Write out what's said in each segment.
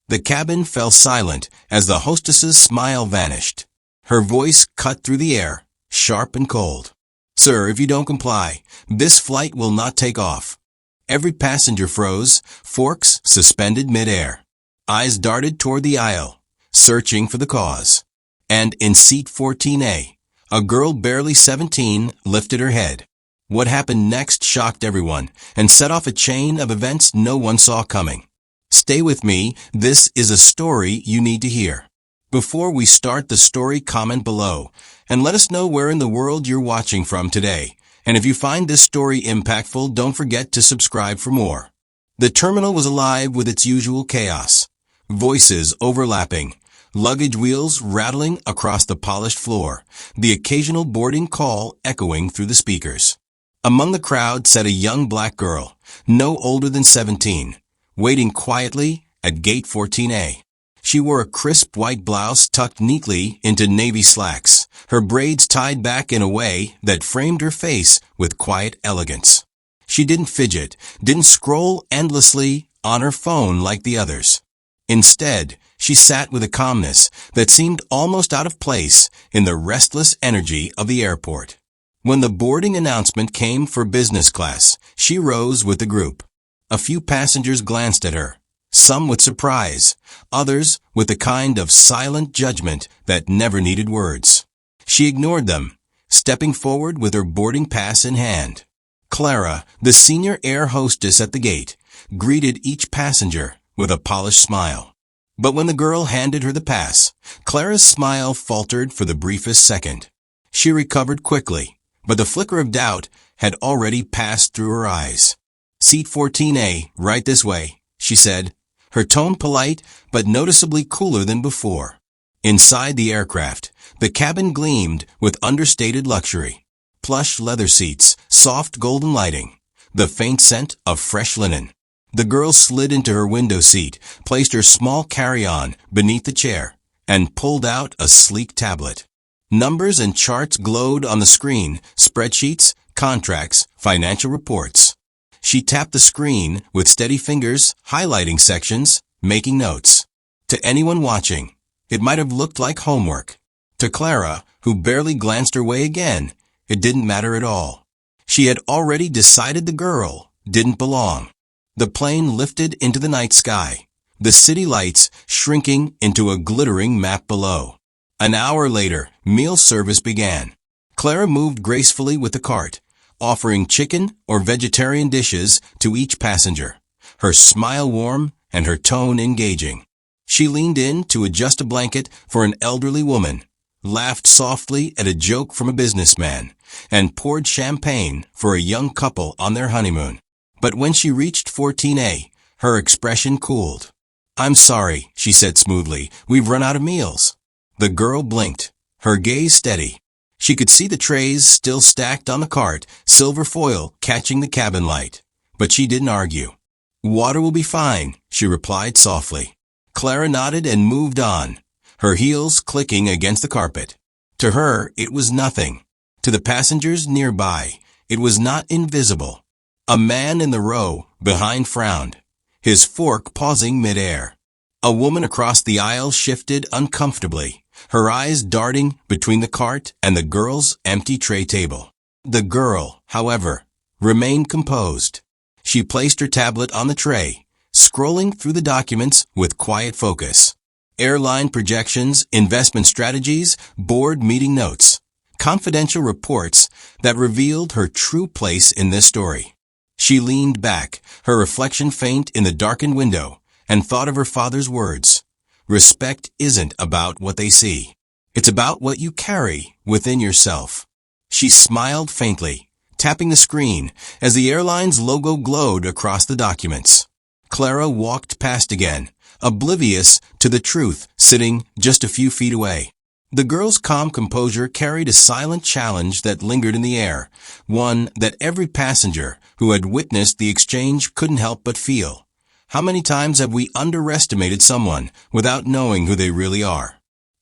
The cabin fell silent as the hostess's smile vanished. Her voice cut through the air, sharp and cold. "Sir, if you don't comply, this flight will not take off." Every passenger froze, forks suspended midair. Eyes darted toward the aisle, searching for the cause. And in seat 14A, a girl barely 17 lifted her head. What happened next shocked everyone and set off a chain of events no one saw coming. Stay with me, this is a story you need to hear. Before we start the story, comment below and let us know where in the world you're watching from today. And if you find this story impactful, don't forget to subscribe for more. The terminal was alive with its usual chaos. Voices overlapping, luggage wheels rattling across the polished floor, the occasional boarding call echoing through the speakers. Among the crowd sat a young black girl, no older than 17, waiting quietly at gate 14A. She wore a crisp white blouse tucked neatly into navy slacks, her braids tied back in a way that framed her face with quiet elegance. She didn't fidget, didn't scroll endlessly on her phone like the others. Instead, she sat with a calmness that seemed almost out of place in the restless energy of the airport. When the boarding announcement came for business class, she rose with the group. A few passengers glanced at her, some with surprise, others with the kind of silent judgment that never needed words. She ignored them, stepping forward with her boarding pass in hand. Clara, the senior air hostess at the gate, greeted each passenger with a polished smile. But when the girl handed her the pass, Clara's smile faltered for the briefest second. She recovered quickly, but the flicker of doubt had already passed through her eyes. "Seat 14A, right this way," she said, her tone polite but noticeably cooler than before. Inside the aircraft, the cabin gleamed with understated luxury. Plush leather seats, soft golden lighting, the faint scent of fresh linen. The girl slid into her window seat, placed her small carry-on beneath the chair, and pulled out a sleek tablet. Numbers and charts glowed on the screen, spreadsheets, contracts, financial reports. She tapped the screen with steady fingers, highlighting sections, making notes. To anyone watching, it might have looked like homework. To Clara, who barely glanced her way again, it didn't matter at all. She had already decided the girl didn't belong. The plane lifted into the night sky, the city lights shrinking into a glittering map below. An hour later, meal service began. Clara moved gracefully with the cart, offering chicken or vegetarian dishes to each passenger, her smile warm and her tone engaging. She leaned in to adjust a blanket for an elderly woman, laughed softly at a joke from a businessman, and poured champagne for a young couple on their honeymoon. But when she reached 14A, her expression cooled. "I'm sorry," she said smoothly, "we've run out of meals." The girl blinked, her gaze steady. She could see the trays still stacked on the cart, silver foil catching the cabin light. But she didn't argue. "Water will be fine," she replied softly. Clara nodded and moved on, her heels clicking against the carpet. To her, it was nothing. To the passengers nearby, it was not invisible. A man in the row behind frowned, his fork pausing midair. A woman across the aisle shifted uncomfortably, her eyes darting between the cart and the girl's empty tray table. The girl, however, remained composed. She placed her tablet on the tray, scrolling through the documents with quiet focus. Airline projections, investment strategies, board meeting notes, confidential reports that revealed her true place in this story. She leaned back, her reflection faint in the darkened window, and thought of her father's words. Respect isn't about what they see. It's about what you carry within yourself. She smiled faintly, tapping the screen as the airline's logo glowed across the documents. Clara walked past again, oblivious to the truth sitting just a few feet away. The girl's calm composure carried a silent challenge that lingered in the air, one that every passenger who had witnessed the exchange couldn't help but feel. How many times have we underestimated someone without knowing who they really are?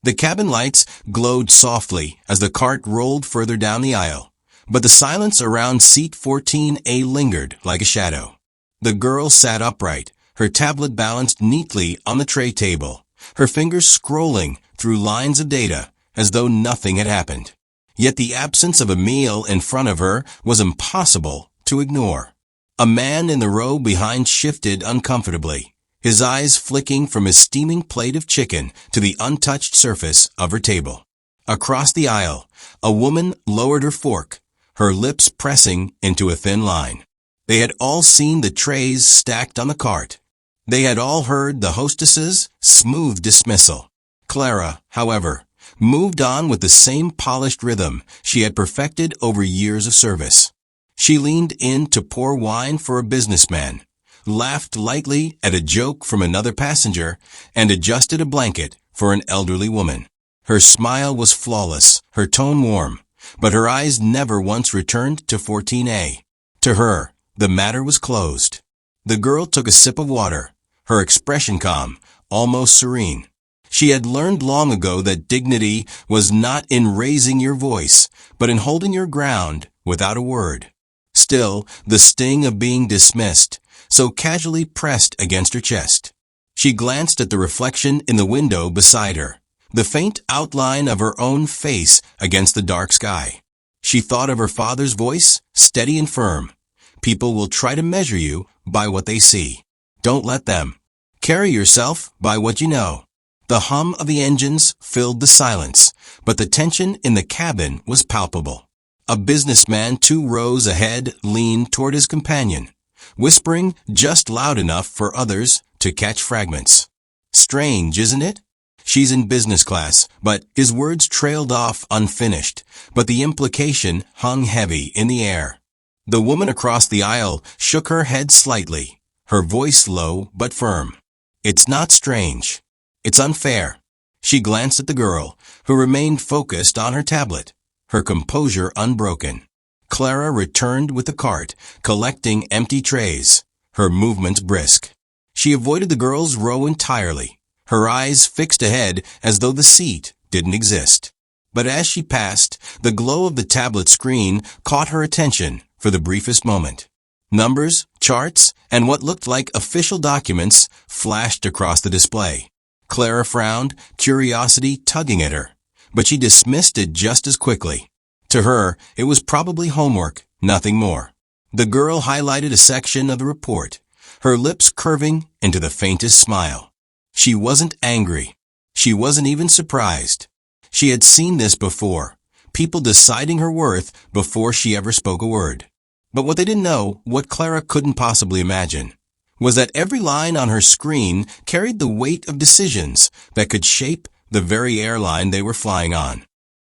The cabin lights glowed softly as the cart rolled further down the aisle, but the silence around seat 14A lingered like a shadow. The girl sat upright, her tablet balanced neatly on the tray table, her fingers scrolling through lines of data as though nothing had happened. Yet the absence of a meal in front of her was impossible to ignore. A man in the row behind shifted uncomfortably, his eyes flicking from his steaming plate of chicken to the untouched surface of her table. Across the aisle, a woman lowered her fork, her lips pressing into a thin line. They had all seen the trays stacked on the cart. They had all heard the hostess's smooth dismissal. Clara, however, moved on with the same polished rhythm she had perfected over years of service. She leaned in to pour wine for a businessman, laughed lightly at a joke from another passenger, and adjusted a blanket for an elderly woman. Her smile was flawless, her tone warm, but her eyes never once returned to 14A. To her, the matter was closed. The girl took a sip of water, her expression calm, almost serene. She had learned long ago that dignity was not in raising your voice, but in holding your ground without a word. Still, the sting of being dismissed so casually pressed against her chest. She glanced at the reflection in the window beside her, the faint outline of her own face against the dark sky. She thought of her father's voice, steady and firm. People will try to measure you by what they see. Don't let them. Carry yourself by what you know. The hum of the engines filled the silence, but the tension in the cabin was palpable. A businessman 2 rows ahead leaned toward his companion, whispering just loud enough for others to catch fragments. Strange, isn't it? She's in business class, but his words trailed off unfinished, but the implication hung heavy in the air. The woman across the aisle shook her head slightly, her voice low but firm. It's not strange. It's unfair. She glanced at the girl, who remained focused on her tablet, her composure unbroken. Clara returned with the cart, collecting empty trays, her movements brisk. She avoided the girl's row entirely, her eyes fixed ahead as though the seat didn't exist. But as she passed, the glow of the tablet screen caught her attention for the briefest moment. Numbers, charts, and what looked like official documents flashed across the display. Clara frowned, curiosity tugging at her, but she dismissed it just as quickly. To her, it was probably homework, nothing more. The girl highlighted a section of the report, her lips curving into the faintest smile. She wasn't angry. She wasn't even surprised. She had seen this before, people deciding her worth before she ever spoke a word. But what they didn't know, what Clara couldn't possibly imagine, was that every line on her screen carried the weight of decisions that could shape the very airline they were flying on.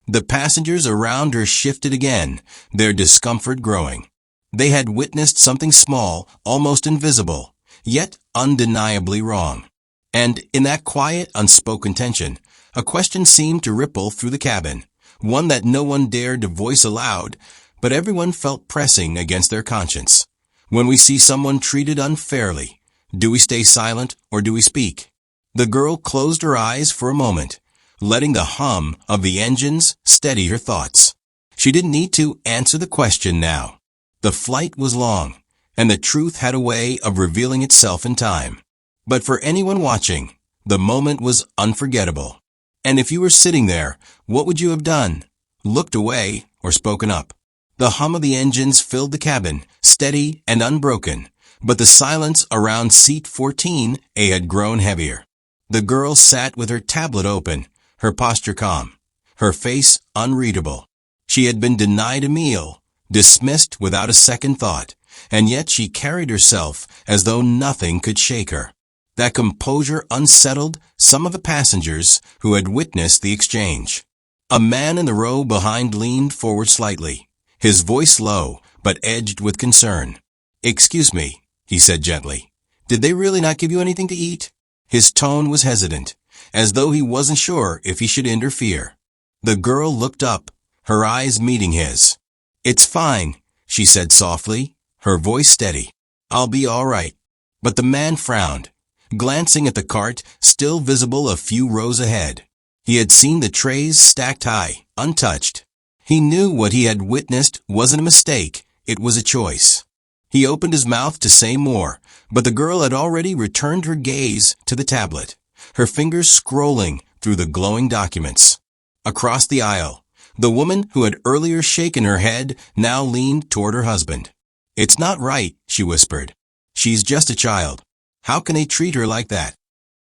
The passengers around her shifted again, their discomfort growing. They had witnessed something small, almost invisible, yet undeniably wrong. And in that quiet, unspoken tension, a question seemed to ripple through the cabin, one that no one dared to voice aloud, but everyone felt pressing against their conscience. When we see someone treated unfairly, do we stay silent or do we speak? The girl closed her eyes for a moment, letting the hum of the engines steady her thoughts. She didn't need to answer the question now. The flight was long, and the truth had a way of revealing itself in time. But for anyone watching, the moment was unforgettable. And if you were sitting there, what would you have done? Looked away or spoken up? The hum of the engines filled the cabin, steady and unbroken, but the silence around seat 14A had grown heavier. The girl sat with her tablet open, her posture calm, her face unreadable. She had been denied a meal, dismissed without a second thought, and yet she carried herself as though nothing could shake her. That composure unsettled some of the passengers who had witnessed the exchange. A man in the row behind leaned forward slightly, his voice low but edged with concern. "Excuse me," he said gently. "Did they really not give you anything to eat?" His tone was hesitant, as though he wasn't sure if he should interfere. The girl looked up, her eyes meeting his. "It's fine," she said softly, her voice steady. "I'll be all right." But the man frowned, glancing at the cart still visible a few rows ahead. He had seen the trays stacked high, untouched. He knew what he had witnessed wasn't a mistake, it was a choice. He opened his mouth to say more, But the girl had already returned her gaze to the tablet, her fingers scrolling through the glowing documents. Across the aisle, the woman who had earlier shaken her head now leaned toward her husband. "It's not right," she whispered. "She's just a child. How can they treat her like that?"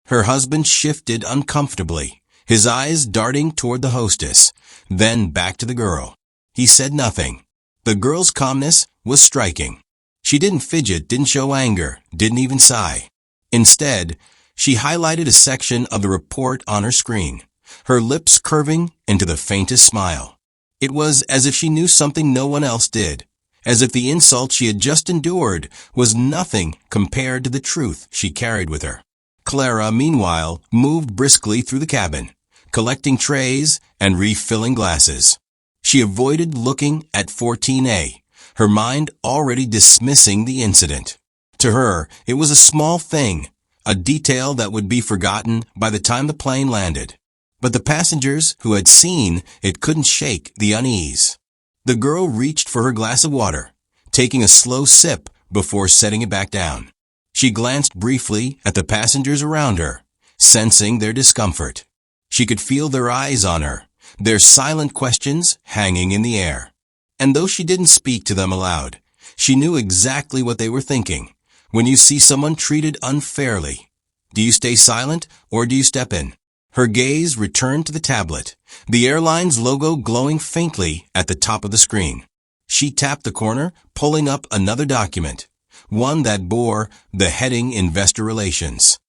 Her husband shifted uncomfortably, his eyes darting toward the hostess, then back to the girl. He said nothing. The girl's calmness was striking. She didn't fidget, didn't show anger, didn't even sigh. Instead, she highlighted a section of the report on her screen, her lips curving into the faintest smile. It was as if she knew something no one else did, as if the insult she had just endured was nothing compared to the truth she carried with her. Clara, meanwhile, moved briskly through the cabin, collecting trays and refilling glasses. She avoided looking at 14A, her mind already dismissing the incident. To her, it was a small thing, a detail that would be forgotten by the time the plane landed. But the passengers who had seen it couldn't shake the unease. The girl reached for her glass of water, taking a slow sip before setting it back down. She glanced briefly at the passengers around her, sensing their discomfort. She could feel their eyes on her, their silent questions hanging in the air. And though she didn't speak to them aloud, she knew exactly what they were thinking. When you see someone treated unfairly, do you stay silent or do you step in? Her gaze returned to the tablet, the airline's logo glowing faintly at the top of the screen. She tapped the corner, pulling up another document, one that bore the heading Investor Relations.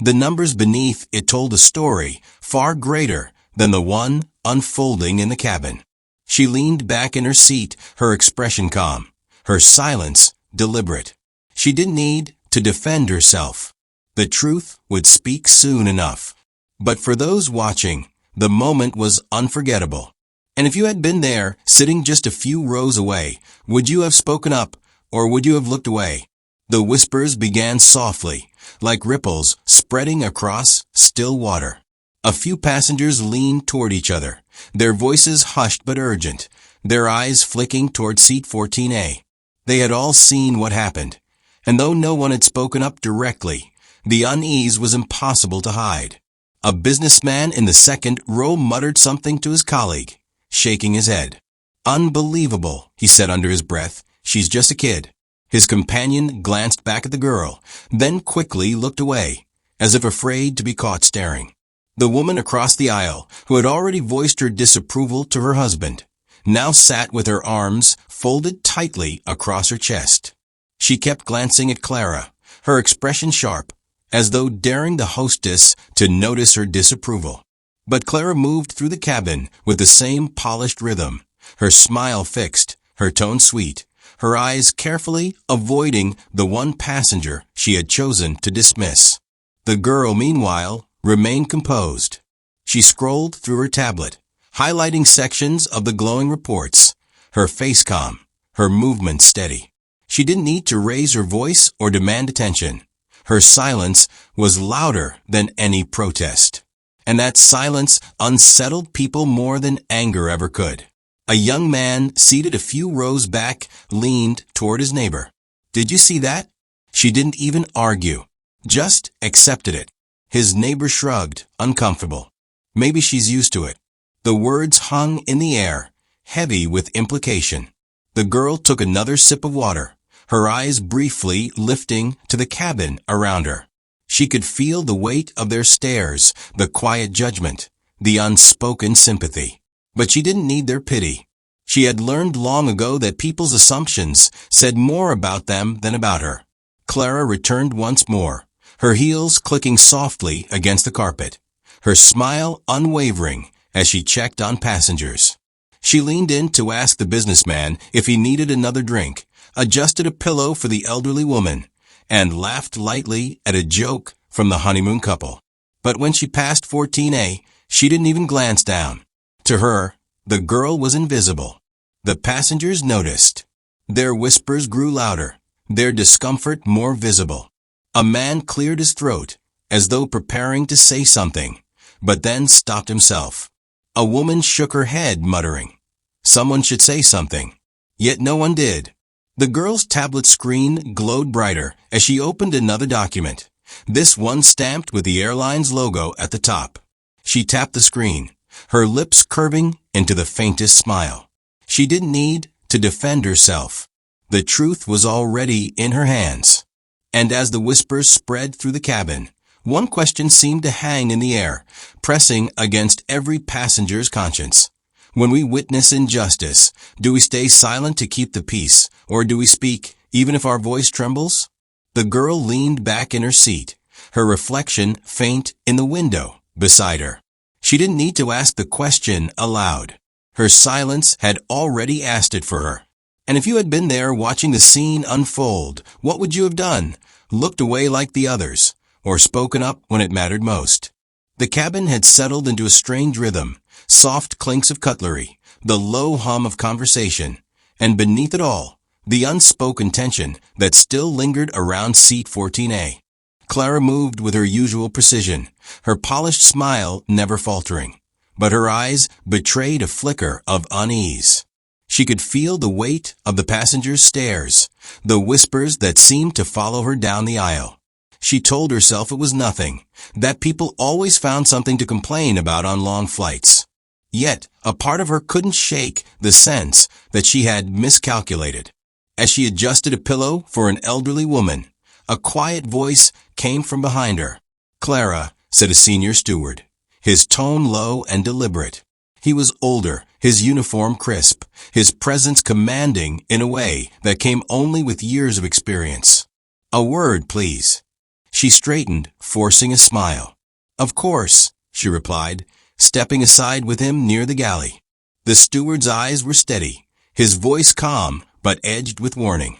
The numbers beneath it told a story far greater than the one unfolding in the cabin. She leaned back in her seat, her expression calm, her silence deliberate. She didn't need to defend herself. The truth would speak soon enough. But for those watching, the moment was unforgettable. And if you had been there, sitting just a few rows away, would you have spoken up, or would you have looked away? The whispers began softly, like ripples spreading across still water. A few passengers leaned toward each other, their voices hushed but urgent, their eyes flicking toward seat 14A. They had all seen what happened, and though no one had spoken up directly, the unease was impossible to hide. A businessman in the second row muttered something to his colleague, shaking his head. "Unbelievable," he said under his breath. "She's just a kid." His companion glanced back at the girl, then quickly looked away, as if afraid to be caught staring. The woman across the aisle, who had already voiced her disapproval to her husband, now sat with her arms folded tightly across her chest. She kept glancing at Clara, her expression sharp, as though daring the hostess to notice her disapproval. But Clara moved through the cabin with the same polished rhythm, her smile fixed, her tone sweet, her eyes carefully avoiding the one passenger she had chosen to dismiss. The girl, meanwhile, remained composed. She scrolled through her tablet, highlighting sections of the glowing reports, her face calm, her movement steady. She didn't need to raise her voice or demand attention. Her silence was louder than any protest. And that silence unsettled people more than anger ever could. A young man seated a few rows back leaned toward his neighbor. "Did you see that?" She didn't even argue, just accepted it. His neighbor shrugged, uncomfortable. Maybe she's used to it. The words hung in the air, heavy with implication. The girl took another sip of water, her eyes briefly lifting to the cabin around her. She could feel the weight of their stares, the quiet judgment, the unspoken sympathy. But she didn't need their pity. She had learned long ago that people's assumptions said more about them than about her. Clara returned once more, her heels clicking softly against the carpet, her smile unwavering as she checked on passengers. She leaned in to ask the businessman if he needed another drink, adjusted a pillow for the elderly woman, and laughed lightly at a joke from the honeymoon couple. But when she passed 14A, she didn't even glance down. To her, the girl was invisible. The passengers noticed. Their whispers grew louder, their discomfort more visible. A man cleared his throat, as though preparing to say something, but then stopped himself. A woman shook her head, muttering, "Someone should say something." Yet no one did. The girl's tablet screen glowed brighter as she opened another document, this one stamped with the airline's logo at the top. She tapped the screen, her lips curving into the faintest smile. She didn't need to defend herself. The truth was already in her hands. And as the whispers spread through the cabin, one question seemed to hang in the air, pressing against every passenger's conscience. When we witness injustice, do we stay silent to keep the peace, or do we speak, even if our voice trembles? The girl leaned back in her seat, her reflection faint in the window beside her. She didn't need to ask the question aloud. Her silence had already asked it for her. And if you had been there watching the scene unfold, what would you have done? Looked away like the others, or spoken up when it mattered most? The cabin had settled into a strange rhythm, soft clinks of cutlery, the low hum of conversation, and beneath it all, the unspoken tension that still lingered around seat 14A. Clara moved with her usual precision, her polished smile never faltering, but her eyes betrayed a flicker of unease. She could feel the weight of the passengers' stares, the whispers that seemed to follow her down the aisle. She told herself it was nothing, that people always found something to complain about on long flights. Yet, a part of her couldn't shake the sense that she had miscalculated. As she adjusted a pillow for an elderly woman, a quiet voice came from behind her. "Clara," said a senior steward, his tone low and deliberate. He was older, his uniform crisp, his presence commanding in a way that came only with years of experience. "A word, please." She straightened, forcing a smile. "Of course," she replied, stepping aside with him near the galley. The steward's eyes were steady, his voice calm but edged with warning.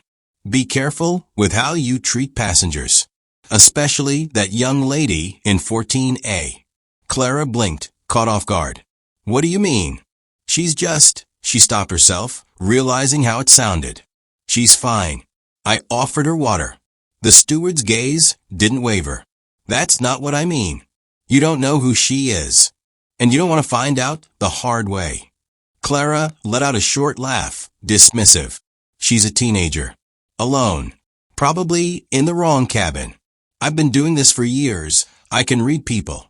"Be careful with how you treat passengers, especially that young lady in 14A. Clara blinked, caught off guard. "What do you mean?" She stopped herself, realizing how it sounded. "She's fine." I offered her water. The steward's gaze didn't waver. "That's not what I mean. You don't know who she is, and you don't want to find out the hard way." Clara let out a short laugh, dismissive. "She's a teenager. Alone. Probably in the wrong cabin. I've been doing this for years. I can read people."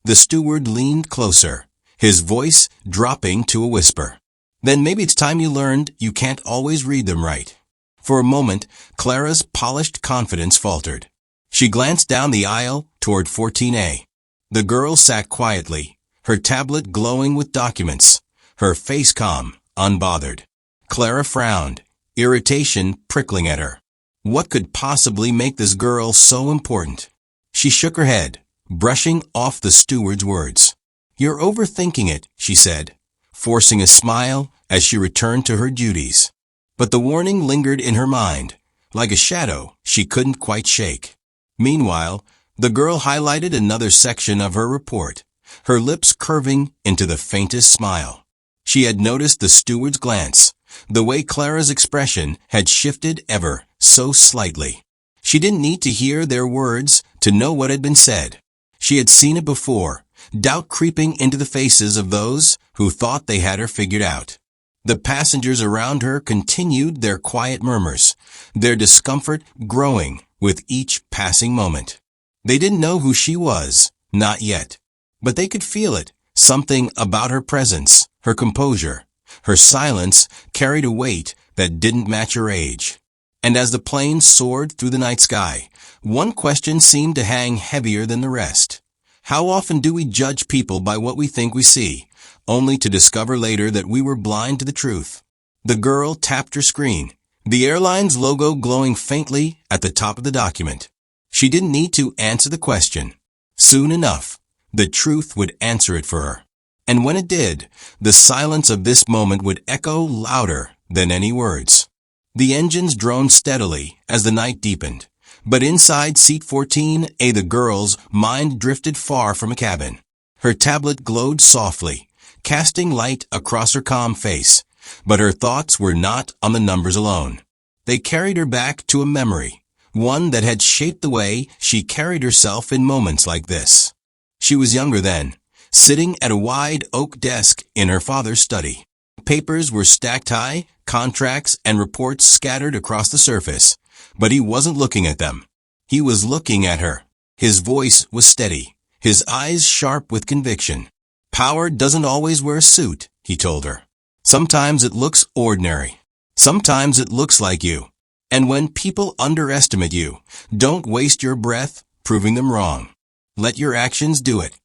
The steward leaned closer, his voice dropping to a whisper. "Then maybe it's time you learned you can't always read them right." For a moment, Clara's polished confidence faltered. She glanced down the aisle toward 14A. The girl sat quietly, her tablet glowing with documents, her face calm, unbothered. Clara frowned, irritation prickling at her. What could possibly make this girl so important? She shook her head, brushing off the steward's words. "You're overthinking it," she said, forcing a smile as she returned to her duties. But the warning lingered in her mind, like a shadow she couldn't quite shake. Meanwhile, the girl highlighted another section of her report, her lips curving into the faintest smile. She had noticed the steward's glance, the way Clara's expression had shifted ever so slightly. She didn't need to hear their words to know what had been said. She had seen it before, doubt creeping into the faces of those who thought they had her figured out. The passengers around her continued their quiet murmurs, their discomfort growing with each passing moment. They didn't know who she was, not yet, but they could feel it, something about her presence, her composure, her silence carried a weight that didn't match her age. And as the plane soared through the night sky, one question seemed to hang heavier than the rest. How often do we judge people by what we think we see, only to discover later that we were blind to the truth? The girl tapped her screen, the airline's logo glowing faintly at the top of the document. She didn't need to answer the question. Soon enough, the truth would answer it for her. And when it did, the silence of this moment would echo louder than any words. The engines droned steadily as the night deepened, but inside seat 14A the girl's mind drifted far from a cabin. Her tablet glowed softly, casting light across her calm face, but her thoughts were not on the numbers alone. They carried her back to a memory, one that had shaped the way she carried herself in moments like this. She was younger then, sitting at a wide oak desk in her father's study. Papers were stacked high, contracts and reports scattered across the surface, but he wasn't looking at them. He was looking at her. His voice was steady, his eyes sharp with conviction. Power doesn't always wear a suit, he told her. Sometimes it looks ordinary. Sometimes it looks like you. And when people underestimate you, don't waste your breath proving them wrong. Let your actions do it.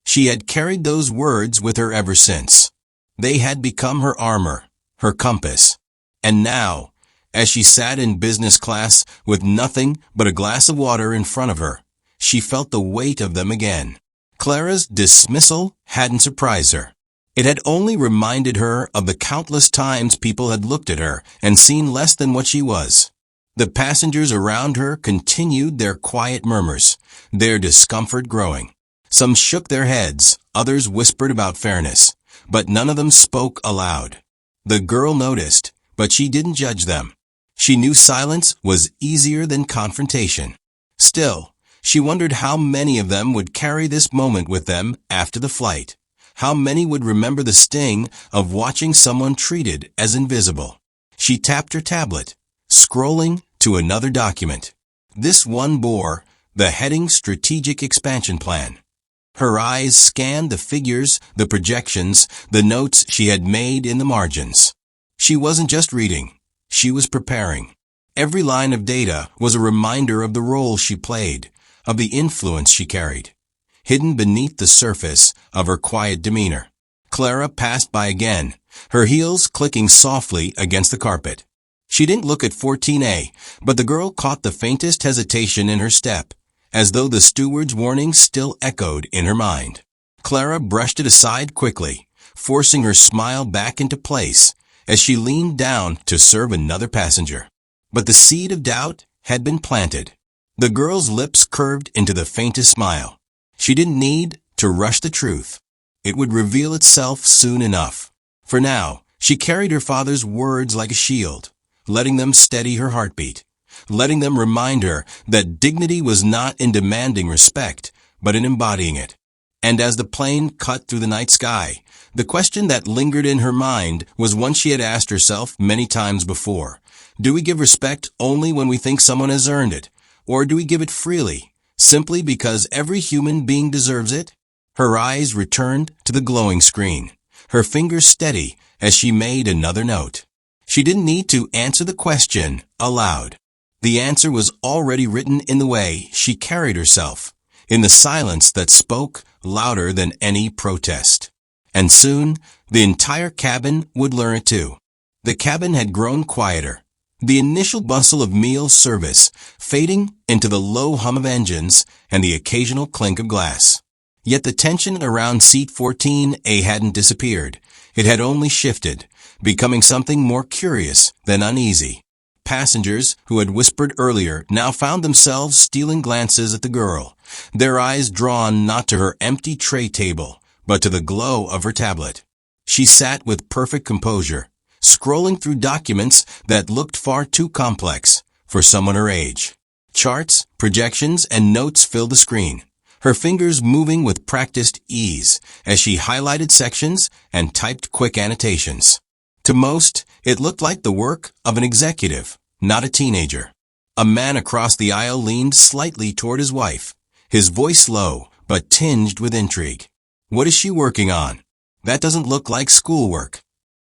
She had carried those words with her ever since. They had become her armor, her compass. And now, as she sat in business class with nothing but a glass of water in front of her, she felt the weight of them again. Clara's dismissal hadn't surprised her. It had only reminded her of the countless times people had looked at her and seen less than what she was. The passengers around her continued their quiet murmurs, their discomfort growing. Some shook their heads, others whispered about fairness, but none of them spoke aloud. The girl noticed, but she didn't judge them. She knew silence was easier than confrontation. Still, she wondered how many of them would carry this moment with them after the flight. How many would remember the sting of watching someone treated as invisible. She tapped her tablet, scrolling to another document. This one bore the heading Strategic Expansion Plan. Her eyes scanned the figures, the projections, the notes she had made in the margins. She wasn't just reading. She was preparing. Every line of data was a reminder of the role she played, of the influence she carried, hidden beneath the surface of her quiet demeanor. Clara passed by again, her heels clicking softly against the carpet. She didn't look at 14A, but the girl caught the faintest hesitation in her step, as though the steward's warning still echoed in her mind. Clara brushed it aside quickly, forcing her smile back into place as she leaned down to serve another passenger. But the seed of doubt had been planted. The girl's lips curved into the faintest smile. She didn't need to rush the truth. It would reveal itself soon enough. For now, she carried her father's words like a shield, letting them steady her heartbeat, letting them remind her that dignity was not in demanding respect, but in embodying it. And as the plane cut through the night sky, the question that lingered in her mind was one she had asked herself many times before. Do we give respect only when we think someone has earned it? Or do we give it freely, simply because every human being deserves it? Her eyes returned to the glowing screen, her fingers steady as she made another note. She didn't need to answer the question aloud. The answer was already written in the way she carried herself, in the silence that spoke louder than any protest. And soon, the entire cabin would learn it too. The cabin had grown quieter, the initial bustle of meal service fading into the low hum of engines and the occasional clink of glass. Yet the tension around seat 14A hadn't disappeared. It had only shifted, becoming something more curious than uneasy. Passengers who had whispered earlier now found themselves stealing glances at the girl, their eyes drawn not to her empty tray table, but to the glow of her tablet. She sat with perfect composure, scrolling through documents that looked far too complex for someone her age. Charts, projections, and notes filled the screen, her fingers moving with practiced ease as she highlighted sections and typed quick annotations. To most, it looked like the work of an executive, not a teenager. A man across the aisle leaned slightly toward his wife, his voice low but tinged with intrigue. What is she working on? That doesn't look like schoolwork.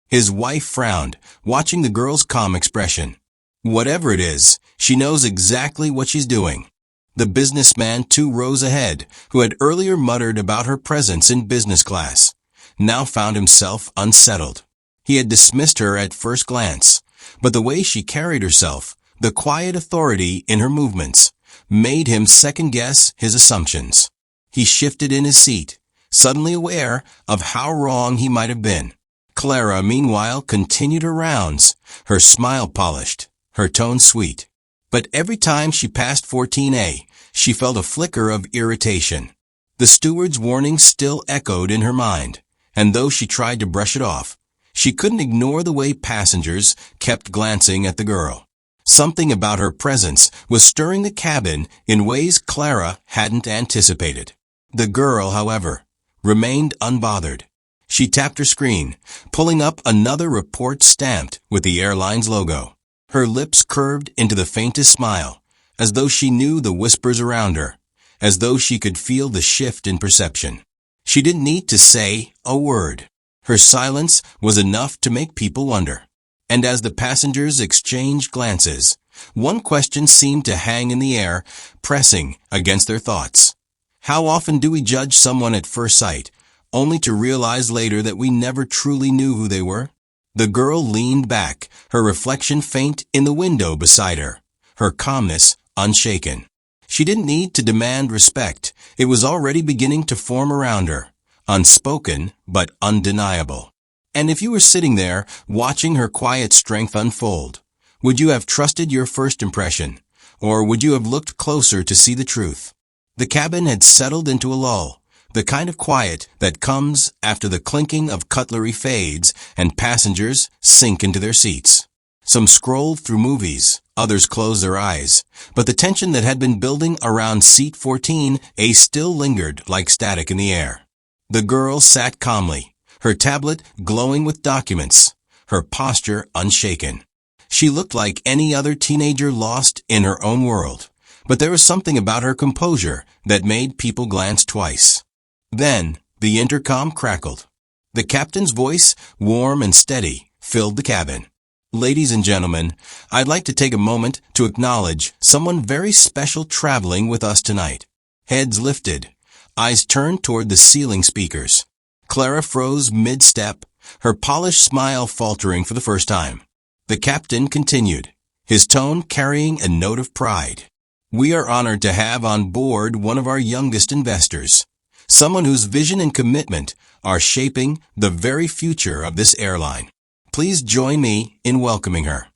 His wife frowned, watching the girl's calm expression. Whatever it is, she knows exactly what she's doing. The businessman 2 rows ahead, who had earlier muttered about her presence in business class, now found himself unsettled. He had dismissed her at first glance, but the way she carried herself, the quiet authority in her movements, made him second-guess his assumptions. He shifted in his seat, suddenly aware of how wrong he might have been. Clara, meanwhile, continued her rounds, her smile polished, her tone sweet. But every time she passed 14A, she felt a flicker of irritation. The steward's warning still echoed in her mind, and though she tried to brush it off, she couldn't ignore the way passengers kept glancing at the girl. Something about her presence was stirring the cabin in ways Clara hadn't anticipated. The girl, however, remained unbothered. She tapped her screen, pulling up another report stamped with the airline's logo. Her lips curved into the faintest smile, as though she knew the whispers around her, as though she could feel the shift in perception. She didn't need to say a word. Her silence was enough to make people wonder. And as the passengers exchanged glances, one question seemed to hang in the air, pressing against their thoughts. How often do we judge someone at first sight, only to realize later that we never truly knew who they were? The girl leaned back, her reflection faint in the window beside her, her calmness unshaken. She didn't need to demand respect. It was already beginning to form around her, unspoken but undeniable. And if you were sitting there, watching her quiet strength unfold, would you have trusted your first impression, or would you have looked closer to see the truth? The cabin had settled into a lull, the kind of quiet that comes after the clinking of cutlery fades and passengers sink into their seats. Some scrolled through movies, others closed their eyes, but the tension that had been building around seat 14A still lingered like static in the air. The girl sat calmly, her tablet glowing with documents, her posture unshaken. She looked like any other teenager lost in her own world, but there was something about her composure that made people glance twice. Then, the intercom crackled. The captain's voice, warm and steady, filled the cabin. Ladies and gentlemen, I'd like to take a moment to acknowledge someone very special traveling with us tonight. Heads lifted, eyes turned toward the ceiling speakers. Clara froze mid-step, her polished smile faltering for the first time. The captain continued, his tone carrying a note of pride. We are honored to have on board one of our youngest investors, someone whose vision and commitment are shaping the very future of this airline. Please join me in welcoming her.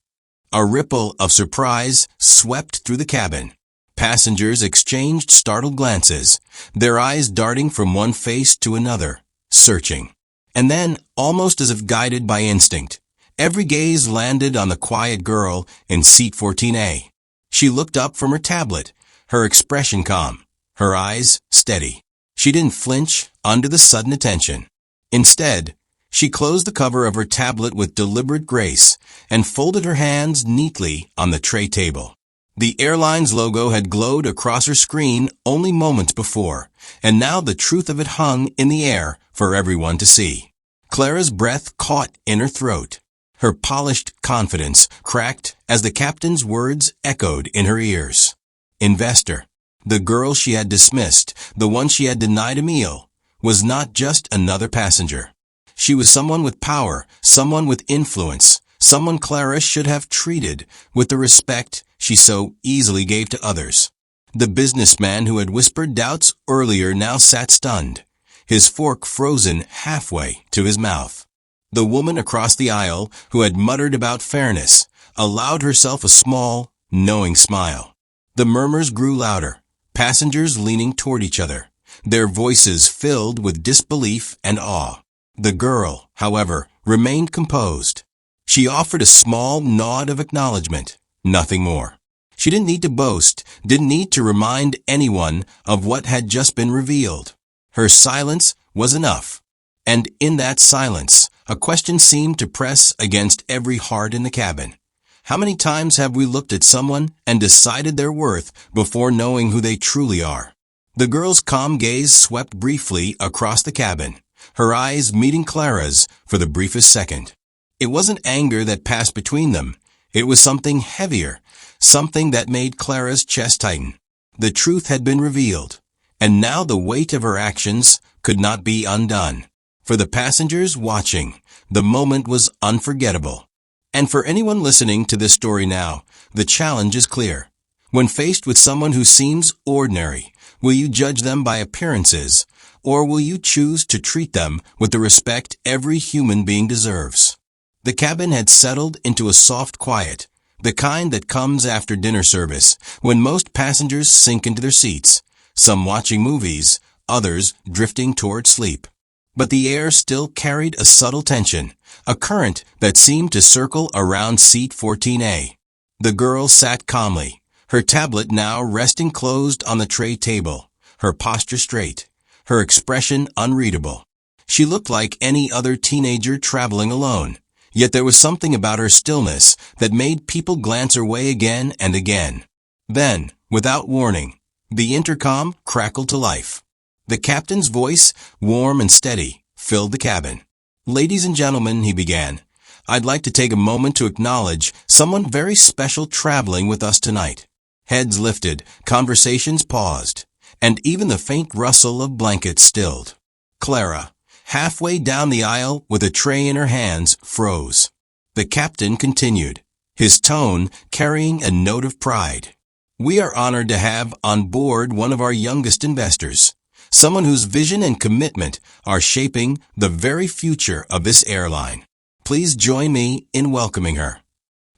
A ripple of surprise swept through the cabin. Passengers exchanged startled glances, their eyes darting from one face to another, searching. And then, almost as if guided by instinct, every gaze landed on the quiet girl in seat 14A. She looked up from her tablet, her expression calm, her eyes steady. She didn't flinch under the sudden attention. Instead, she closed the cover of her tablet with deliberate grace and folded her hands neatly on the tray table. The airline's logo had glowed across her screen only moments before, and now the truth of it hung in the air for everyone to see. Clara's breath caught in her throat. Her polished confidence cracked as the captain's words echoed in her ears. Investor, the girl she had dismissed, the one she had denied a meal, was not just another passenger. She was someone with power, someone with influence, someone Clara should have treated with the respect she so easily gave to others. The businessman who had whispered doubts earlier now sat stunned, his fork frozen halfway to his mouth. The woman across the aisle, who had muttered about fairness, allowed herself a small, knowing smile. The murmurs grew louder, passengers leaning toward each other, their voices filled with disbelief and awe. The girl, however, remained composed. She offered a small nod of acknowledgement, nothing more. She didn't need to boast, didn't need to remind anyone of what had just been revealed. Her silence was enough. And in that silence, a question seemed to press against every heart in the cabin. How many times have we looked at someone and decided their worth before knowing who they truly are? The girl's calm gaze swept briefly across the cabin, her eyes meeting Clara's for the briefest second. It wasn't anger that passed between them. It was something heavier, something that made Clara's chest tighten. The truth had been revealed, and now the weight of her actions could not be undone. For the passengers watching, the moment was unforgettable. And for anyone listening to this story now, the challenge is clear. When faced with someone who seems ordinary, will you judge them by appearances, or will you choose to treat them with the respect every human being deserves? The cabin had settled into a soft quiet, the kind that comes after dinner service, when most passengers sink into their seats, some watching movies, others drifting toward sleep. But the air still carried a subtle tension, a current that seemed to circle around seat 14A. The girl sat calmly, her tablet now resting closed on the tray table, her posture straight, her expression unreadable. She looked like any other teenager traveling alone, yet there was something about her stillness that made people glance her way again and again. Then, without warning, the intercom crackled to life. The captain's voice, warm and steady, filled the cabin. "Ladies and gentlemen," he began, "I'd like to take a moment to acknowledge someone very special traveling with us tonight." Heads lifted, conversations paused, and even the faint rustle of blankets stilled. Clara, halfway down the aisle with a tray in her hands, froze. The captain continued, his tone carrying a note of pride. "We are honored to have on board one of our youngest investors, someone whose vision and commitment are shaping the very future of this airline. Please join me in welcoming her."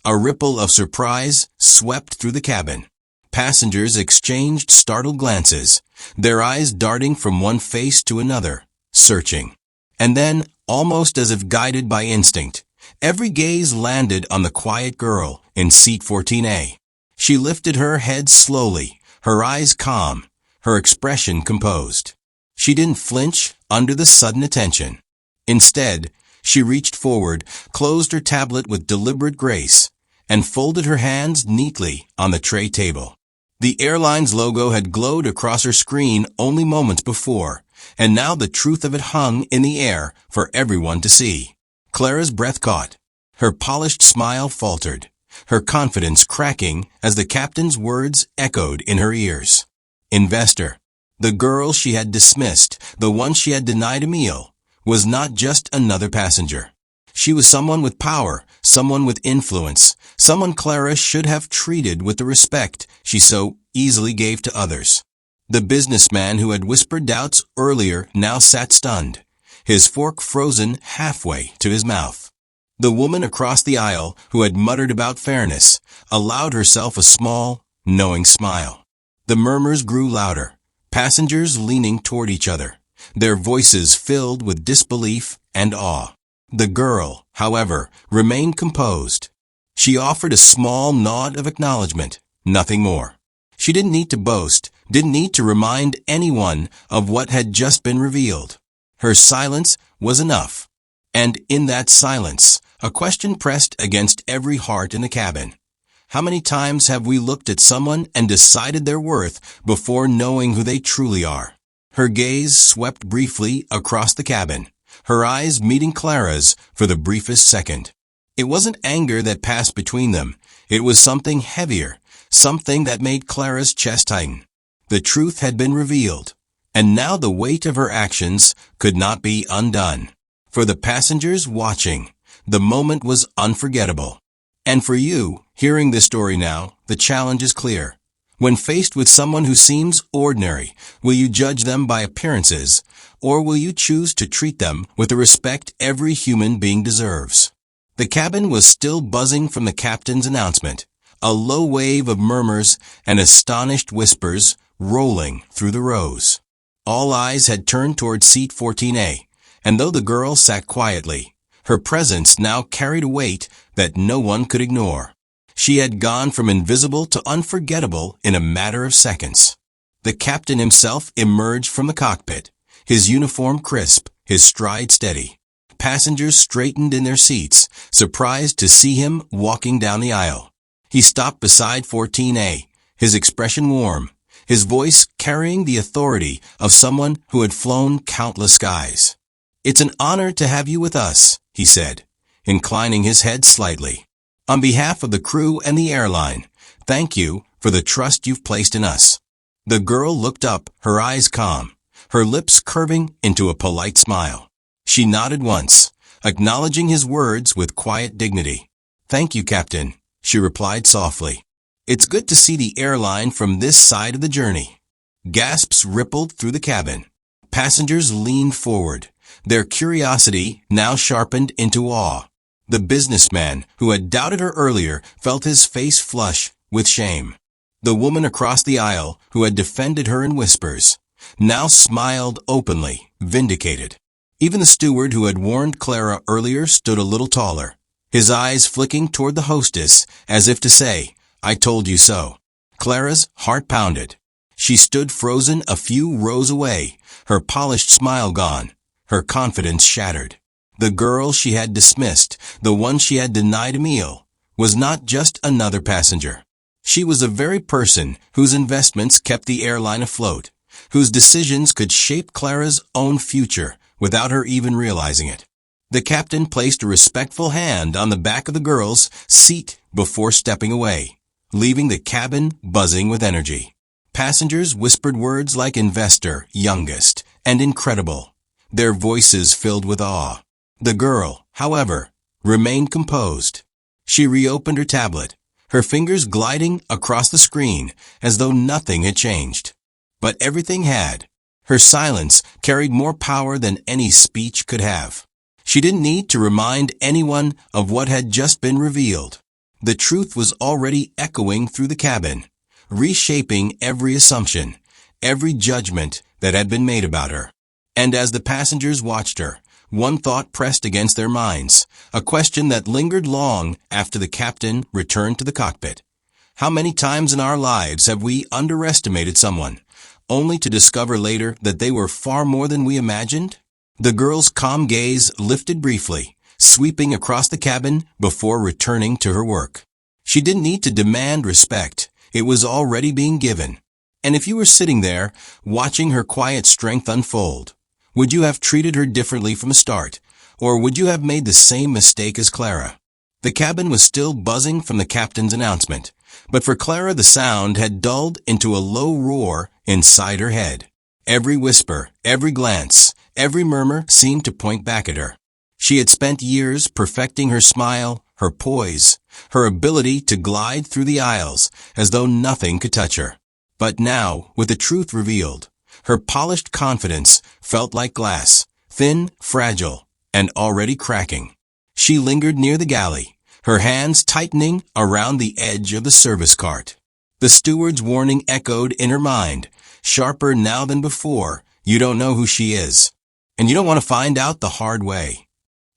A ripple of surprise swept through the cabin. Passengers exchanged startled glances, their eyes darting from one face to another, searching. And then, almost as if guided by instinct, every gaze landed on the quiet girl in seat 14A. She lifted her head slowly, her eyes calm, her expression composed. She didn't flinch under the sudden attention. Instead, she reached forward, closed her tablet with deliberate grace, and folded her hands neatly on the tray table. The airline's logo had glowed across her screen only moments before, and now the truth of it hung in the air for everyone to see. Clara's breath caught. Her polished smile faltered, her confidence cracking as the captain's words echoed in her ears. Investor. The girl she had dismissed, the one she had denied a meal, was not just another passenger. She was someone with power, someone with influence, someone Clara should have treated with the respect she so easily gave to others. The businessman who had whispered doubts earlier now sat stunned, his fork frozen halfway to his mouth. The woman across the aisle, who had muttered about fairness, allowed herself a small, knowing smile. The murmurs grew louder, passengers leaning toward each other, their voices filled with disbelief and awe. The girl, however, remained composed. She offered a small nod of acknowledgement, nothing more. She didn't need to boast, didn't need to remind anyone of what had just been revealed. Her silence was enough. And in that silence, a question pressed against every heart in the cabin. How many times have we looked at someone and decided their worth before knowing who they truly are? Her gaze swept briefly across the cabin, her eyes meeting Clara's for the briefest second. It wasn't anger that passed between them. It was something heavier, something that made Clara's chest tighten. The truth had been revealed, and now the weight of her actions could not be undone. For the passengers watching, the moment was unforgettable. And for you, hearing this story now, the challenge is clear. When faced with someone who seems ordinary, will you judge them by appearances, or will you choose to treat them with the respect every human being deserves? The cabin was still buzzing from the captain's announcement, a low wave of murmurs and astonished whispers rolling through the rows. All eyes had turned toward seat 14A, and though the girl sat quietly, her presence now carried a weight that no one could ignore. She had gone from invisible to unforgettable in a matter of seconds. The captain himself emerged from the cockpit, his uniform crisp, his stride steady. Passengers straightened in their seats, surprised to see him walking down the aisle. He stopped beside 14A, his expression warm, his voice carrying the authority of someone who had flown countless skies. "It's an honor to have you with us," he said, inclining his head slightly. "On behalf of the crew and the airline, thank you for the trust you've placed in us." The girl looked up, her eyes calm, her lips curving into a polite smile. She nodded once, acknowledging his words with quiet dignity. "Thank you, Captain," she replied softly. "It's good to see the airline from this side of the journey." Gasps rippled through the cabin. Passengers leaned forward, their curiosity now sharpened into awe. The businessman who had doubted her earlier felt his face flush with shame. The woman across the aisle, who had defended her in whispers, now smiled openly, vindicated. Even the steward who had warned Clara earlier stood a little taller, his eyes flicking toward the hostess as if to say, "I told you so." Clara's heart pounded. She stood frozen a few rows away, her polished smile gone, Her confidence shattered. The girl she had dismissed, the one she had denied a meal, was not just another passenger. She was the very person whose investments kept the airline afloat, whose decisions could shape Clara's own future without her even realizing it. The captain placed a respectful hand on the back of the girl's seat before stepping away, leaving the cabin buzzing with energy. Passengers whispered words like investor, youngest, and incredible, their voices filled with awe. The girl, however, remained composed. She reopened her tablet, her fingers gliding across the screen as though nothing had changed. But everything had. Her silence carried more power than any speech could have. She didn't need to remind anyone of what had just been revealed. The truth was already echoing through the cabin, reshaping every assumption, every judgment that had been made about her. And as the passengers watched her, one thought pressed against their minds, a question that lingered long after the captain returned to the cockpit. How many times in our lives have we underestimated someone, only to discover later that they were far more than we imagined? The girl's calm gaze lifted briefly, sweeping across the cabin before returning to her work. She didn't need to demand respect. It was already being given. And if you were sitting there, watching her quiet strength unfold, would you have treated her differently from the start, or would you have made the same mistake as Clara? The cabin was still buzzing from the captain's announcement, but for Clara the sound had dulled into a low roar inside her head. Every whisper, every glance, every murmur seemed to point back at her. She had spent years perfecting her smile, her poise, her ability to glide through the aisles as though nothing could touch her. But now, with the truth revealed, her polished confidence felt like glass, thin, fragile, and already cracking. She lingered near the galley, her hands tightening around the edge of the service cart. The steward's warning echoed in her mind, sharper now than before. You don't know who she is, and you don't want to find out the hard way.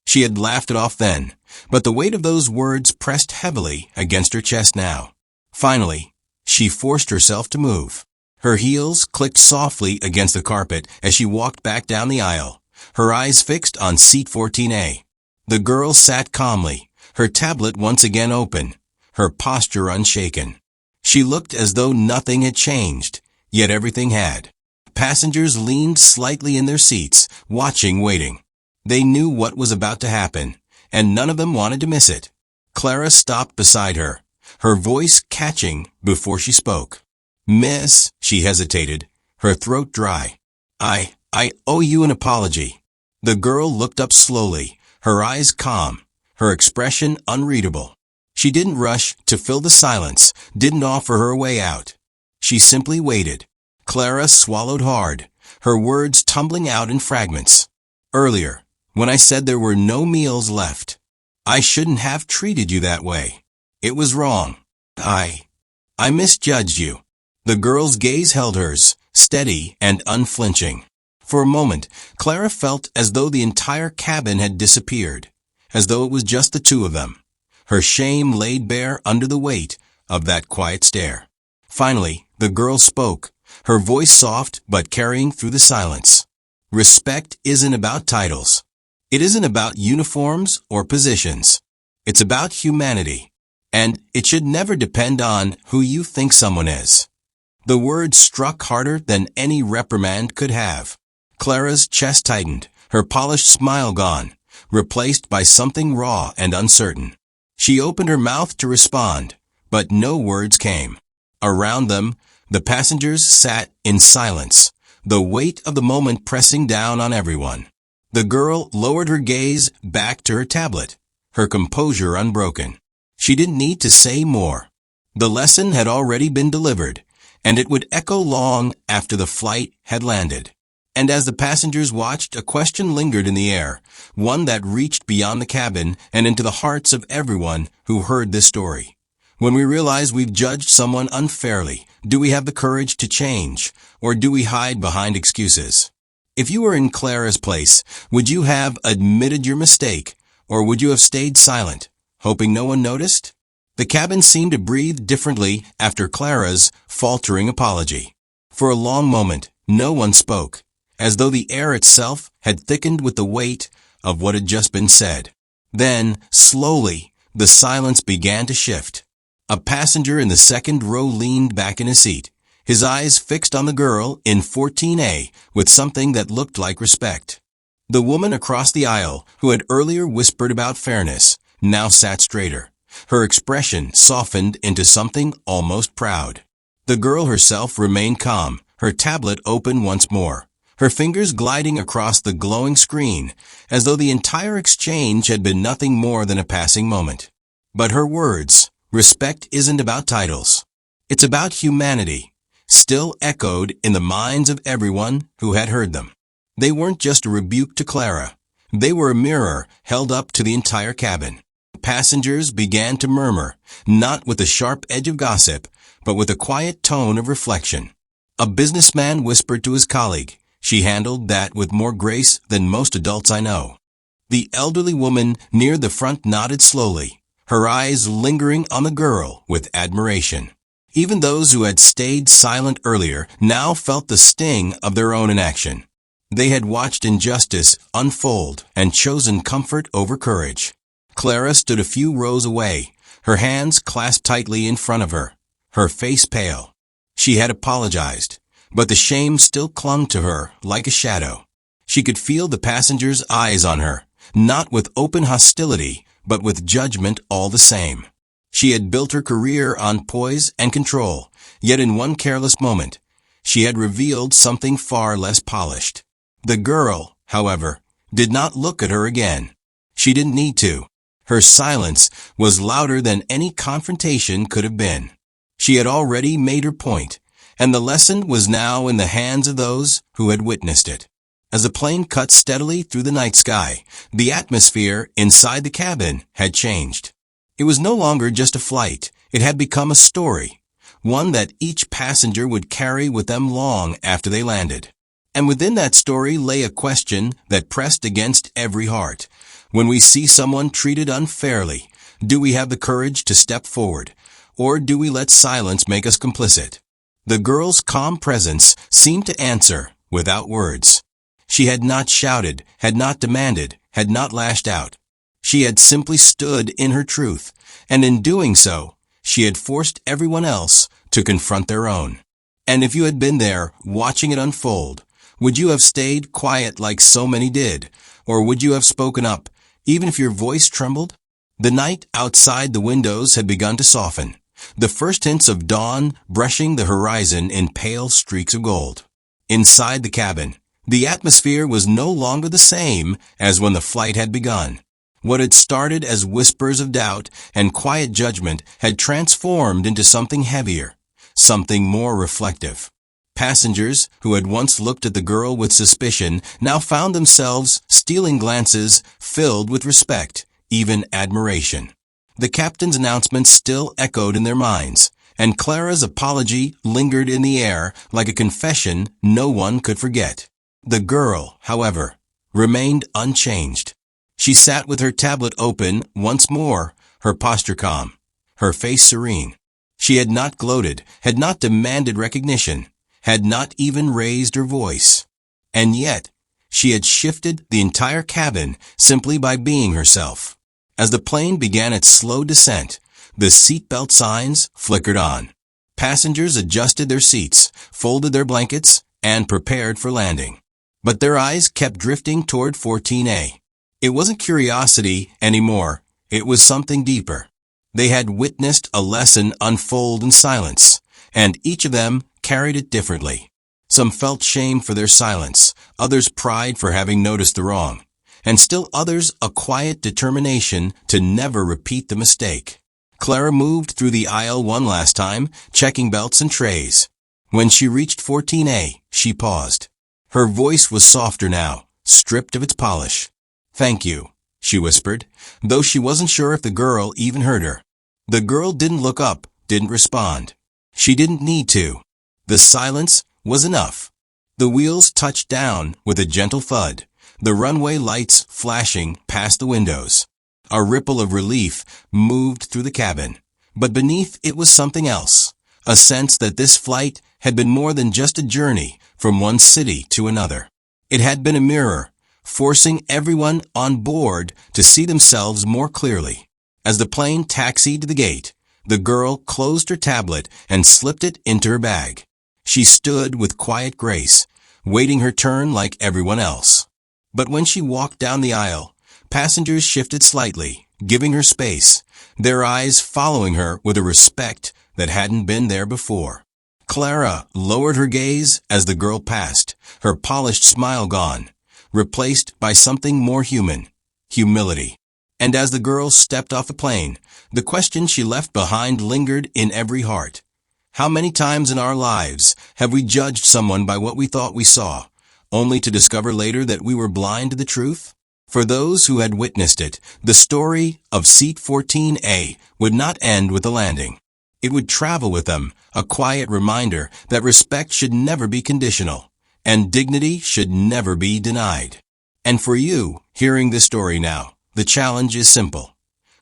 She had laughed it off then, but the weight of those words pressed heavily against her chest now. Finally, she forced herself to move. Her heels clicked softly against the carpet as she walked back down the aisle, her eyes fixed on seat 14A. The girl sat calmly, her tablet once again open, her posture unshaken. She looked as though nothing had changed, yet everything had. Passengers leaned slightly in their seats, watching, waiting. They knew what was about to happen, and none of them wanted to miss it. Clara stopped beside her, her voice catching before she spoke. "Miss," she hesitated, her throat dry. I owe you an apology." The girl looked up slowly, her eyes calm, her expression unreadable. She didn't rush to fill the silence, didn't offer her way out. She simply waited. Clara swallowed hard, her words tumbling out in fragments. "Earlier, when I said there were no meals left, I shouldn't have treated you that way. It was wrong. I misjudged you." The girl's gaze held hers, steady and unflinching. For a moment, Clara felt as though the entire cabin had disappeared, as though it was just the two of them. Her shame laid bare under the weight of that quiet stare. Finally, the girl spoke, her voice soft but carrying through the silence. "Respect isn't about titles. It isn't about uniforms or positions. It's about humanity, and it should never depend on who you think someone is." The words struck harder than any reprimand could have. Clara's chest tightened, her polished smile gone, replaced by something raw and uncertain. She opened her mouth to respond, but no words came. Around them, the passengers sat in silence, the weight of the moment pressing down on everyone. The girl lowered her gaze back to her tablet, her composure unbroken. She didn't need to say more. The lesson had already been delivered, and it would echo long after the flight had landed. And as the passengers watched, a question lingered in the air, one that reached beyond the cabin and into the hearts of everyone who heard this story. When we realize we've judged someone unfairly, do we have the courage to change, or do we hide behind excuses? If you were in Clara's place, would you have admitted your mistake, or would you have stayed silent, hoping no one noticed? The cabin seemed to breathe differently after Clara's faltering apology. For a long moment, no one spoke, as though the air itself had thickened with the weight of what had just been said. Then, slowly, the silence began to shift. A passenger in the second row leaned back in his seat, his eyes fixed on the girl in 14A with something that looked like respect. The woman across the aisle, who had earlier whispered about fairness, now sat straighter. Her expression softened into something almost proud. The girl herself remained calm, her tablet open once more, her fingers gliding across the glowing screen, as though the entire exchange had been nothing more than a passing moment. But her words, "Respect isn't about titles. It's about humanity," still echoed in the minds of everyone who had heard them. They weren't just a rebuke to Clara. They were a mirror held up to the entire cabin. Passengers began to murmur, not with the sharp edge of gossip, but with a quiet tone of reflection. A businessman whispered to his colleague, "She handled that with more grace than most adults I know." The elderly woman near the front nodded slowly, her eyes lingering on the girl with admiration. Even those who had stayed silent earlier now felt the sting of their own inaction. They had watched injustice unfold and chosen comfort over courage. Clara stood a few rows away, her hands clasped tightly in front of her, her face pale. She had apologized, but the shame still clung to her like a shadow. She could feel the passengers' eyes on her, not with open hostility, but with judgment all the same. She had built her career on poise and control, yet in one careless moment, she had revealed something far less polished. The girl, however, did not look at her again. She didn't need to. Her silence was louder than any confrontation could have been. She had already made her point, and the lesson was now in the hands of those who had witnessed it. As the plane cut steadily through the night sky, the atmosphere inside the cabin had changed. It was no longer just a flight. It had become a story, one that each passenger would carry with them long after they landed. And within that story lay a question that pressed against every heart. When we see someone treated unfairly, do we have the courage to step forward, or do we let silence make us complicit? The girl's calm presence seemed to answer without words. She had not shouted, had not demanded, had not lashed out. She had simply stood in her truth, and in doing so, she had forced everyone else to confront their own. And if you had been there, watching it unfold, would you have stayed quiet like so many did, or would you have spoken up, even if your voice trembled? The night outside the windows had begun to soften, the first hints of dawn brushing the horizon in pale streaks of gold. Inside the cabin, the atmosphere was no longer the same as when the flight had begun. What had started as whispers of doubt and quiet judgment had transformed into something heavier, something more reflective. Passengers who had once looked at the girl with suspicion now found themselves stealing glances filled with respect, even admiration. The captain's announcement still echoed in their minds, and Clara's apology lingered in the air like a confession no one could forget. The girl, however, remained unchanged. She sat with her tablet open once more, her posture calm, her face serene. She had not gloated, had not demanded recognition, had not even raised her voice. And yet, she had shifted the entire cabin simply by being herself. As the plane began its slow descent, the seatbelt signs flickered on. Passengers adjusted their seats, folded their blankets, and prepared for landing. But their eyes kept drifting toward 14A. It wasn't curiosity anymore, it was something deeper. They had witnessed a lesson unfold in silence, and each of them carried it differently. Some felt shame for their silence, others pride for having noticed the wrong, and still others a quiet determination to never repeat the mistake. Clara moved through the aisle one last time, checking belts and trays. When she reached 14A, she paused. Her voice was softer now, stripped of its polish. "Thank you," she whispered, though she wasn't sure if the girl even heard her. The girl didn't look up, didn't respond. She didn't need to. The silence was enough. The wheels touched down with a gentle thud, the runway lights flashing past the windows. A ripple of relief moved through the cabin, but beneath it was something else, a sense that this flight had been more than just a journey from one city to another. It had been a mirror, forcing everyone on board to see themselves more clearly. As the plane taxied to the gate, the girl closed her tablet and slipped it into her bag. She stood with quiet grace, waiting her turn like everyone else. But when she walked down the aisle, passengers shifted slightly, giving her space, their eyes following her with a respect that hadn't been there before. Clara lowered her gaze as the girl passed, her polished smile gone, replaced by something more human, humility. And as the girl stepped off the plane, the question she left behind lingered in every heart. How many times in our lives have we judged someone by what we thought we saw, only to discover later that we were blind to the truth? For those who had witnessed it, the story of Seat 14A would not end with the landing. It would travel with them, a quiet reminder that respect should never be conditional, and dignity should never be denied. And for you, hearing this story now, the challenge is simple.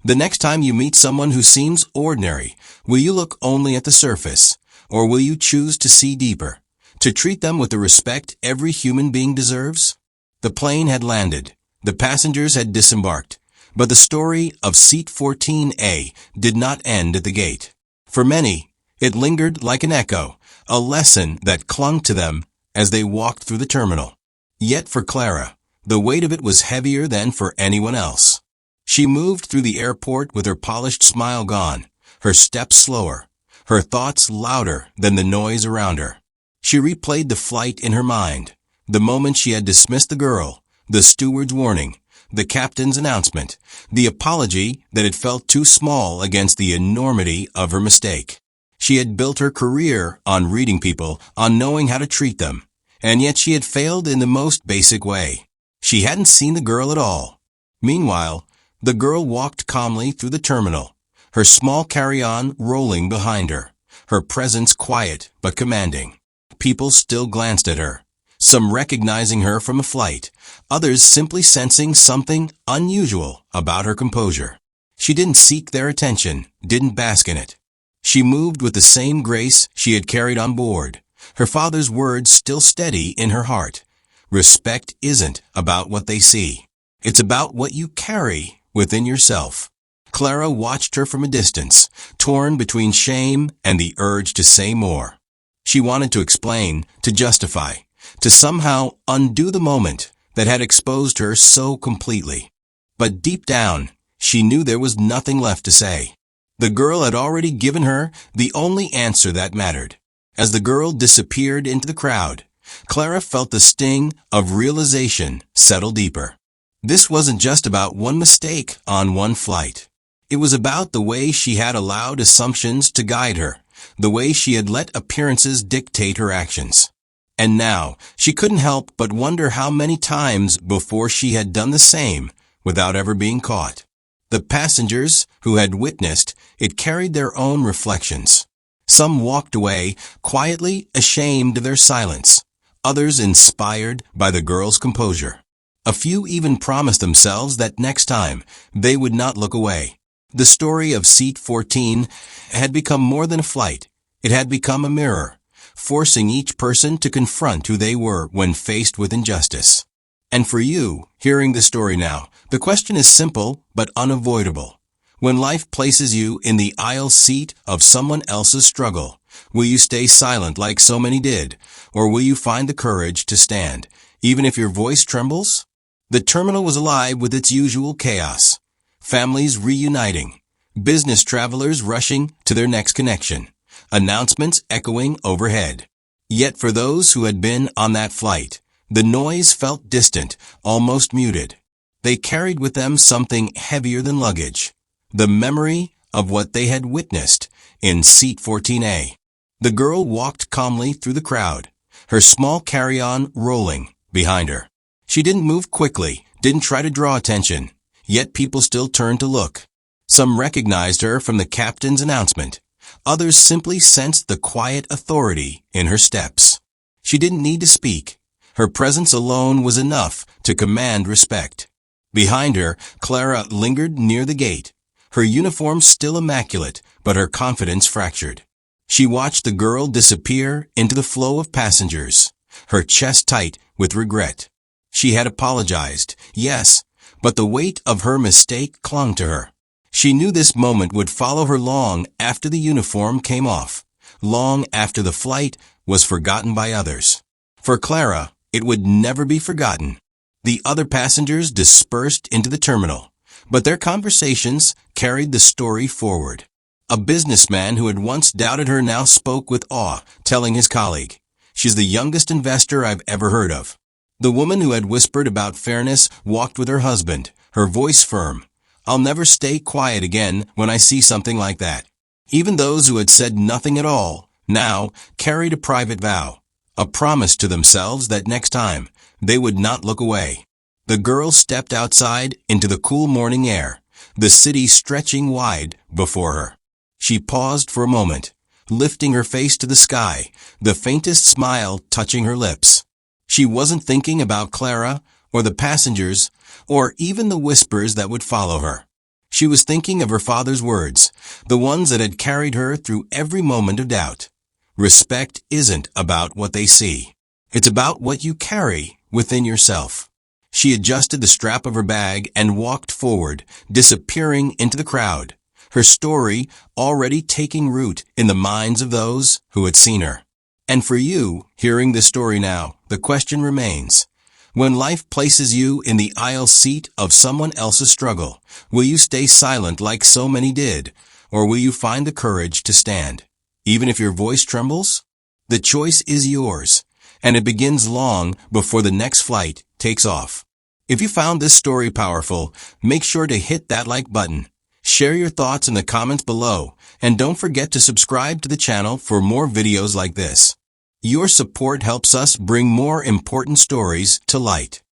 The next time you meet someone who seems ordinary, will you look only at the surface, or will you choose to see deeper, to treat them with the respect every human being deserves? The plane had landed. The passengers had disembarked, but the story of Seat 14A did not end at the gate. For many, it lingered like an echo, a lesson that clung to them as they walked through the terminal. Yet for Clara, the weight of it was heavier than for anyone else. She moved through the airport with her polished smile gone, her steps slower, her thoughts louder than the noise around her. She replayed the flight in her mind, the moment she had dismissed the girl, the steward's warning, the captain's announcement, the apology that had felt too small against the enormity of her mistake. She had built her career on reading people, on knowing how to treat them, and yet she had failed in the most basic way. She hadn't seen the girl at all. Meanwhile, the girl walked calmly through the terminal, her small carry-on rolling behind her, her presence quiet but commanding. People still glanced at her, some recognizing her from a flight, others simply sensing something unusual about her composure. She didn't seek their attention, didn't bask in it. She moved with the same grace she had carried on board, her father's words still steady in her heart. Respect isn't about what they see. It's about what you carry within yourself. Clara watched her from a distance, torn between shame and the urge to say more. She wanted to explain, to justify, to somehow undo the moment that had exposed her so completely. But deep down, she knew there was nothing left to say. The girl had already given her the only answer that mattered. As the girl disappeared into the crowd, Clara felt the sting of realization settle deeper. This wasn't just about one mistake on one flight. It was about the way she had allowed assumptions to guide her, the way she had let appearances dictate her actions. And now, she couldn't help but wonder how many times before she had done the same without ever being caught. The passengers who had witnessed it carried their own reflections. Some walked away, quietly ashamed of their silence, others inspired by the girl's composure. A few even promised themselves that next time they would not look away. The story of Seat 14 had become more than a flight. It had become a mirror, forcing each person to confront who they were when faced with injustice. And for you, hearing the story now, the question is simple but unavoidable. When life places you in the aisle seat of someone else's struggle, will you stay silent like so many did, or will you find the courage to stand, even if your voice trembles? The terminal was alive with its usual chaos. Families reuniting, business travelers rushing to their next connection, announcements echoing overhead. Yet for those who had been on that flight, the noise felt distant, almost muted. They carried with them something heavier than luggage, the memory of what they had witnessed in Seat 14A. The girl walked calmly through the crowd, her small carry-on rolling behind her. She didn't move quickly, didn't try to draw attention, yet people still turned to look. Some recognized her from the captain's announcement. Others simply sensed the quiet authority in her steps. She didn't need to speak. Her presence alone was enough to command respect. Behind her, Clara lingered near the gate, her uniform still immaculate, but her confidence fractured. She watched the girl disappear into the flow of passengers, her chest tight with regret. She had apologized, yes, but the weight of her mistake clung to her. She knew this moment would follow her long after the uniform came off, long after the flight was forgotten by others. For Clara, it would never be forgotten. The other passengers dispersed into the terminal, but their conversations carried the story forward. A businessman who had once doubted her now spoke with awe, telling his colleague, "She's the youngest investor I've ever heard of." The woman who had whispered about fairness walked with her husband, her voice firm. "I'll never stay quiet again when I see something like that." Even those who had said nothing at all now carried a private vow, a promise to themselves that next time they would not look away. The girl stepped outside into the cool morning air, the city stretching wide before her. She paused for a moment, lifting her face to the sky, the faintest smile touching her lips. She wasn't thinking about Clara or the passengers or even the whispers that would follow her. She was thinking of her father's words, the ones that had carried her through every moment of doubt. Respect isn't about what they see. It's about what you carry within yourself. She adjusted the strap of her bag and walked forward, disappearing into the crowd, her story already taking root in the minds of those who had seen her. And for you, hearing this story now, the question remains, when life places you in the aisle seat of someone else's struggle, will you stay silent like so many did, or will you find the courage to stand, even if your voice trembles? The choice is yours, and it begins long before the next flight takes off. If you found this story powerful, make sure to hit that like button. Share your thoughts in the comments below, and don't forget to subscribe to the channel for more videos like this. Your support helps us bring more important stories to light.